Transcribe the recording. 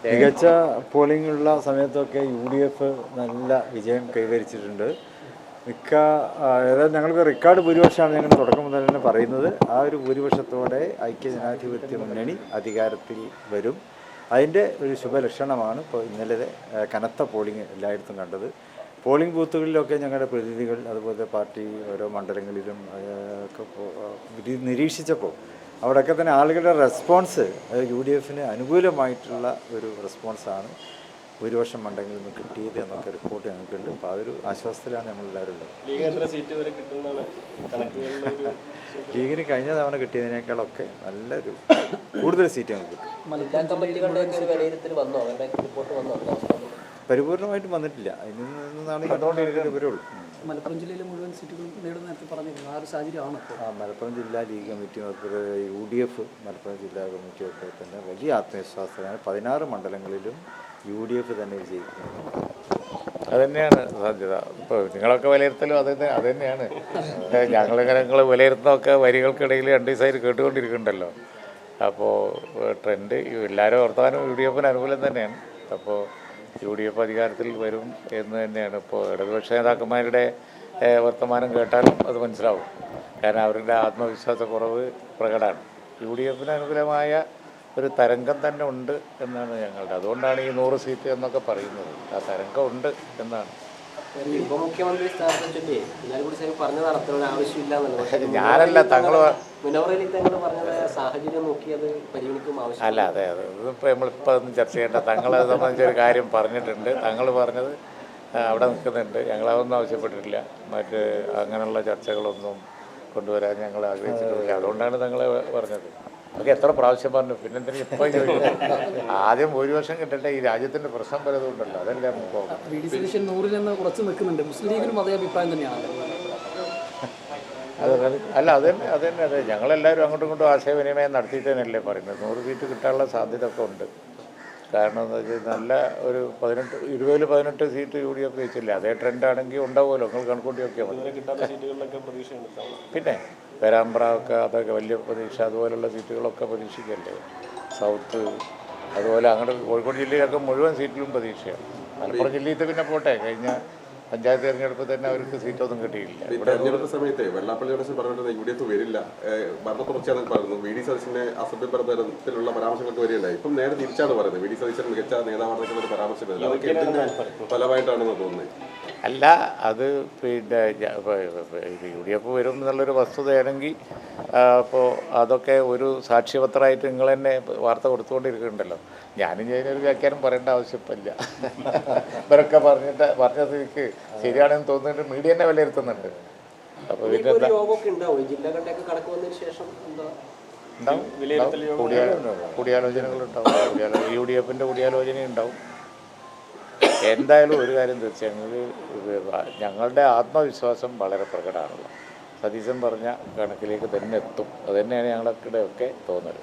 മികച്ച പോളിംഗ് ഉള്ള സമയത്തൊക്കെ UDF നല്ല വിജയം കൈവരിച്ചിട്ടുണ്ട്. അതായത് ഞങ്ങൾക്ക് റെക്കോർഡ് ഭൂരിപക്ഷമാണ് ഞങ്ങൾ തുടക്കം മുതൽ തന്നെ പറയുന്നത്. ആ ഒരു ഭൂരിപക്ഷത്തോടെ ഐക്യജനാധിപത്യ മുന്നണി അധികാരത്തിൽ വരും. അതിൻ്റെ ഒരു ശുഭലക്ഷണമാണ് ഇപ്പോൾ ഇന്നലെ കനത്ത പോളിംഗ് എല്ലായിടത്തും കണ്ടത്. പോളിംഗ് ബൂത്തുകളിലൊക്കെ ഞങ്ങളുടെ പ്രതിനിധികൾ അതുപോലെ പാർട്ടി ഓരോ മണ്ഡലങ്ങളിലും ഒക്കെ നിരീക്ഷിച്ചപ്പോൾ അവിടെയൊക്കെ തന്നെ ആളുകളുടെ റെസ്പോൺസ് UDF അനുകൂലമായിട്ടുള്ള ഒരു റെസ്പോൺസാണ് ഭൂരിപക്ഷം മണ്ഡലങ്ങളിൽ നിന്ന് കിട്ടിയത് എന്നൊക്കെ റിപ്പോർട്ട് ഞങ്ങൾക്കുണ്ട്. അപ്പോൾ അതൊരു ആശ്വാസത്തിലാണ് നമ്മളെല്ലാവരും ഉള്ളത്. ലീഗിന് കഴിഞ്ഞ തവണ കിട്ടിയതിനേക്കാളൊക്കെ നല്ലൊരു കൂടുതൽ സീറ്റ് ഞങ്ങൾക്ക് കിട്ടും. പരിപൂർണമായിട്ടും വന്നിട്ടില്ല. അതിൽ നിന്നാണ് കണ്ടുകൊണ്ടിരിക്കുന്നത് വരുള്ളൂ. മലപ്പുറം ജില്ലയിലെ മുഴുവൻ സീറ്റുകളും നേടുന്ന നേരത്തെ പറഞ്ഞിരുന്നു. ആ ഒരു സാഹചര്യമാണ് മലപ്പുറം ജില്ലാ ലീഗ് കമ്മിറ്റി UDF മലപ്പുറം ജില്ലാ കമ്മിറ്റിയൊക്കെ തന്നെ വലിയ ആത്മവിശ്വാസത്തിലാണ് 16 മണ്ഡലങ്ങളിലും UDF തന്നെ വിജയിക്കുന്നത്. അതുതന്നെയാണ് സാധ്യത. ഇപ്പോൾ നിങ്ങളൊക്കെ വിലയിരുത്തലും അതുതന്നെയാണ്. ഞങ്ങൾ വിലയിരുത്തുന്നതൊക്കെ വരികൾക്കിടയിൽ 2 ദിവസമായിട്ട് കേട്ടുകൊണ്ടിരിക്കുന്നുണ്ടല്ലോ. അപ്പോൾ ട്രെൻഡ് എല്ലാവരും വർത്തമാനം UDF അനുകൂലം തന്നെയാണ്. അപ്പോൾ UDF അധികാരത്തിൽ വരും എന്ന് തന്നെയാണ്. ഇപ്പോൾ ഇടതുപക്ഷ നേതാക്കന്മാരുടെ വർത്തമാനം കേട്ടാലും അത് മനസ്സിലാവും. കാരണം അവരുടെ ആത്മവിശ്വാസക്കുറവ് പ്രകടമാണ്. UDF അനുകൂലമായ ഒരു തരംഗം തന്നെ ഉണ്ട് എന്നാണ് ഞങ്ങളുടെ. അതുകൊണ്ടാണ് ഈ 100 സീറ്റ് എന്നൊക്കെ പറയുന്നത്. ആ തരംഗം ഉണ്ട് എന്നാണ്. ഉപമുഖ്യമന്ത്രി സ്ഥാനത്തെ ചൊല്ലി എല്ലാവരും കൂടി പറഞ്ഞത് നടത്തുന്ന ആവശ്യമില്ല. ഞാനല്ല തങ്ങൾ സാഹചര്യം നോക്കി അത് പരിഗണിക്കും ആവശ്യം അല്ല. അതെ ഇതിപ്പോൾ നമ്മളിപ്പോൾ ഒന്നും ചർച്ച ചെയ്യേണ്ട. തങ്ങളത് സംബന്ധിച്ചൊരു കാര്യം പറഞ്ഞിട്ടുണ്ട്. തങ്ങൾ പറഞ്ഞത് അവിടെ നിൽക്കുന്നുണ്ട്. ഞങ്ങളതൊന്നും ആവശ്യപ്പെട്ടിട്ടില്ല. മറ്റ് അങ്ങനെയുള്ള ചർച്ചകളൊന്നും കൊണ്ടുവരാൻ ഞങ്ങൾ ആഗ്രഹിച്ചിട്ടില്ല. അതുകൊണ്ടാണ് തങ്ങൾ പറഞ്ഞത്. നമുക്ക് എത്ര പ്രാവശ്യം പറഞ്ഞു. പിന്നെന്തിനും ഇപ്പോൾ ആദ്യം ഭൂരിപക്ഷം കിട്ടട്ടെ. ഈ രാജ്യത്തിൻ്റെ പ്രശ്നം പലതും ഉണ്ടല്ലോ. അതല്ലേ നമുക്ക് പോകാം. കുറച്ച് നിൽക്കുന്നുണ്ട്. മുസ്ലിം ലീഗിനും അതേ അഭിപ്രായം തന്നെയാണ്. അല്ല അതന്നെ അതെ. ഞങ്ങളെല്ലാവരും അങ്ങോട്ടും ഇങ്ങോട്ടും ആശയവിനിമയം നടത്തിയിട്ട് തന്നെയല്ലേ പറയുന്നത്. 100 സീറ്റ് കിട്ടാനുള്ള സാധ്യത ഒക്കെ ഉണ്ട്. കാരണം എന്താ വെച്ചാൽ നല്ല ഒരു 20-18 സീറ്റ് UDF ജയിച്ചില്ലേ. അതേ ട്രെൻഡാണെങ്കിൽ ഉണ്ടാവുമല്ലോ. നിങ്ങൾ കണക്കൂട്ടിയൊക്കെ പിന്നെ പേരാമ്പ്ര ഒക്കെ അതൊക്കെ വലിയ പ്രതീക്ഷ. അതുപോലുള്ള സീറ്റുകളൊക്കെ പ്രതീക്ഷിക്കല്ലേ. സൗത്ത് അതുപോലെ അങ്ങോട്ട് കോഴിക്കോട് ജില്ലയിലൊക്കെ മുഴുവൻ സീറ്റിലും പ്രതീക്ഷയാണ്. മലപ്പുറം ജില്ലയിൽ പിന്നെ പോട്ടെ. കഴിഞ്ഞ പഞ്ചായത്ത് തെരഞ്ഞെടുപ്പ് തന്നെ അവർക്ക് സീറ്റൊന്നും കിട്ടിയില്ല. തെരഞ്ഞെടുപ്പ് സമയത്ത് വെള്ളാപ്പള്ളി നടേശൻ പറഞ്ഞിട്ട് UDF വരില്ല, ഭരണ തുടർച്ചയാണെന്ന് പറയുന്നു. VD സതീശന്റെ അസഭ്യപരത്തിലുള്ള പരാമർശങ്ങൾക്ക് വരികയുണ്ടായി. ഇപ്പം നേരെ തിരിച്ചാണ് പറയുന്നത്. VD സതീശൻ മികച്ച നേതാവാണെന്നൊക്കെ ഒരു പരാമർശം അതൊക്കെ എന്തിന്റെ ഫലമായിട്ടാണെന്ന് തോന്നുന്നത്. അല്ല അത് പിന്നെ UDF വരും എന്നുള്ളൊരു വസ്തുതയാണെങ്കിൽ അപ്പോൾ അതൊക്കെ ഒരു സാക്ഷ്യപത്രമായിട്ട് നിങ്ങൾ തന്നെ വാർത്ത കൊടുത്തുകൊണ്ടിരിക്കുന്നുണ്ടല്ലോ. ഞാനും ഇതിനൊരു വ്യാഖ്യാനം പറയേണ്ട ആവശ്യമില്ല. ഇവരൊക്കെ പറഞ്ഞ സ്ഥിതിക്ക് ശരിയാണെന്ന് തോന്നുന്നുണ്ട്. മീഡിയ തന്നെ വിലയിരുത്തുന്നുണ്ട്. അപ്പോൾ കൂടിയാലോചനകളുണ്ടാവും. UDFന്റെ കൂടിയാലോചന ഉണ്ടാവും. എന്തായാലും ഒരു കാര്യം തീർച്ചയായും ഞങ്ങളുടെ ആത്മവിശ്വാസം വളരെ പ്രകടമാണല്ലോ. സതീശൻ പറഞ്ഞ കണക്കിലേക്ക് തന്നെ എത്തും. അതുതന്നെയാണ് ഞങ്ങളുടെ ഒക്കെ തോന്നൽ.